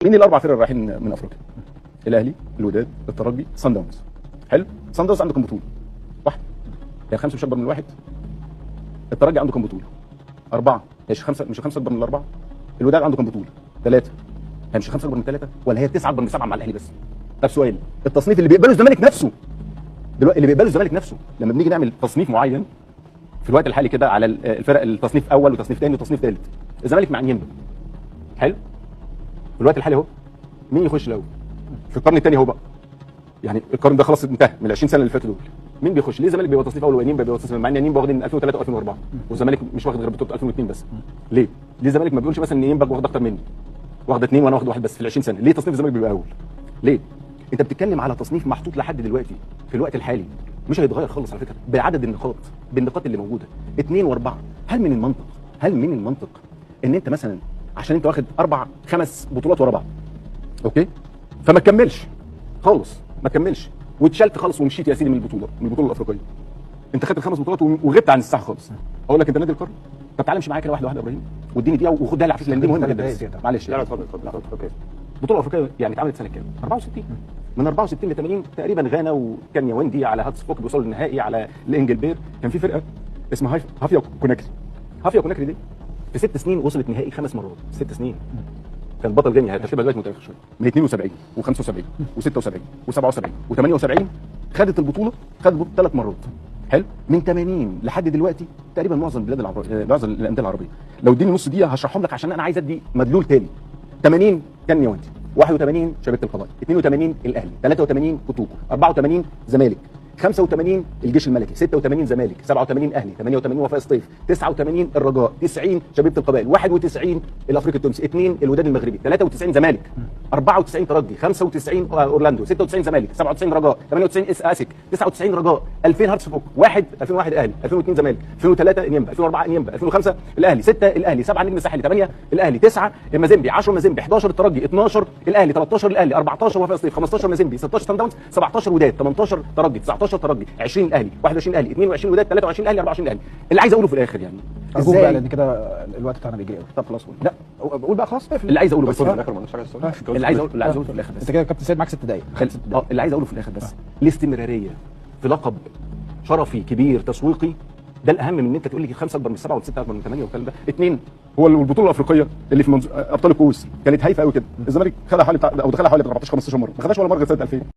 مين الاربع فرق رايحين من افريقيا؟ الاهلي، الوداد، الترجي، صن داونز. حلو؟ صن داونز عنده كام بطوله؟ واحد. هي خمسه مش اكبر من الواحد. الترجي عنده كام بطوله؟ اربعه. هي مش خمسه اكبر من الاربعه؟ الوداد عنده كام بطوله؟ ثلاثه. هي مش خمسه اكبر من ثلاثه؟ ولا هي تسعه اكبر من سبعه مع الاهلي بس؟ طب سؤال، التصنيف اللي بيقبله الزمالك نفسه دلوقتي، اللي بيقبله الزمالك نفسه لما بنيجي نعمل تصنيف معين في الوقت الحالي كده على الفرق، التصنيف اول وتصنيف ثاني وتصنيف ثالث، الزمالك مع نيمبا. حلو؟ في الوقت الحالي اهو مين يخش الاول؟ في القرن الثاني اهو بقى، يعني القرن ده خلاص انتهى من ال 20 سنه اللي فاتوا دول. مين بيخش؟ ليه الزمالك بيبقى تصنيف اول ونيمبا بيبقى تصنيف، مع ان نيمبا واخدين من 2003 و2004 والزمالك مش واخد غير بطوله 2002 بس؟ ليه؟ ليه الزمالك ما بيقولش مثلا ان نيمبا واخد اكتر مني؟ واخد اثنين وانا واخد واحد بس في ال 20 سنه، ليه تصنيف الزمالك بيبقى اول؟ ليه؟ انت بتتكلم على تصنيف محطوط لحد دلوقتي في الوقت الحالي مش هيتغير خالص على فكره، بعدد النقاط، بالنقاط اللي موجوده 2 و4. هل من المنطق ان انت مثلا عشان انت واخد 5 بطولات ورا بعض، اوكي؟ فما تكملش خالص، ما تكملش واتشلت خالص ومشيت يا سيدي من البطوله الافريقيه. انت خدت ال5 بطولات وغبت عن الساحه خالص. اقول لك انت نادي القرن؟ طب تعالى امشي معايا كده واحده واحده يا ابراهيم واديني دقيقه وخدها لي على فكره لان دي مهمه جدا. معلش لا اتفضل اتفضل. اوكي. البطوله الافريقيه يعني اتعملت سنه كام؟ 64. من 64 ل 80 تقريبا غانا وكانيا ويندي على هاتسفوك بيوصلوا للنهائي على الانجلبير. كان في فرقه اسمها هافيا كوناكري. هافيا كوناكري دي في 6 سنين وصلت نهائي 5 مرات. 6 سنين كان بطل غينيا، هتبقى دلوقتي متاخر شويه، من 72 و75 و76 و77 و78 خدت البطوله 3 مرات. حلو؟ من 80 لحد دلوقتي تقريبا معظم البلاد العربيه، معظم الانديه العربيه. لو اديني نص دقيقه هشرحهم لك عشان انا عايز ادي مدلول تاني. 80 كان نيوانتي، 81 شبكه القضاء، 82 الاهلي، 83 كوتوكو، 84 زمالك، 85 الجيش الملكي، 86 زمالك، 87 اهلي، 88 وفاء سطيف، 89 الرجاء، 90 شبيبه القبائل، 91 الافريقي التونسي، 2 الوداد المغربي، 93 زمالك، 94 ترجي، 95 اورلاندو، 96 زمالك، 97 رجاء، 98 اسك، 99 رجاء، 2000 هارتسفوك، 2001 اهلي، 2002 زمالك، 2003 نيمبا، 2004 نيمبا، 2005 الاهلي، 6 الاهلي، 7 نجم الساحلي، 8 الاهلي، 9 مازيمبي، 10 مازيمبي، 11 الترجي، 12 الاهلي، 13 الاهلي، 14 وفاء سطيف، 15 مازيمبي، 16 سان داونز، 17 وداد، 18 ترجي، 19 ترجي، 20 الاهلي، 21 الاهلي، 22 وداد، 23 الاهلي، 24 الاهلي. اللي عايز اقوله في الاخر يعني ازاي بقى، لان كده الوقت بتاعنا بيجري قوي. طب خلاص قول. لا قول بقى خلاص. اللي عايز اقوله بس في الاخر ما عندناش حاجه اللي عايز اقوله في الاخر بس. انت كده كابتن سيد معاك 6 دقايق. اللي عايز اقوله في الاخر بس الاستمراريه في لقب شرفي كبير تسويقي ده الاهم من ان انت تقول لي 5 اكبر من 7 و6 اكبر من 8 والكلام ده. 2 هو البطوله الافريقيه اللي في ابطال الكؤوس كانت هايفه قوي كده، الزمالك خدها حوالي او دخلها حوالي 14 15 مره، ما خدهاش ولا مره غير سنه 2000.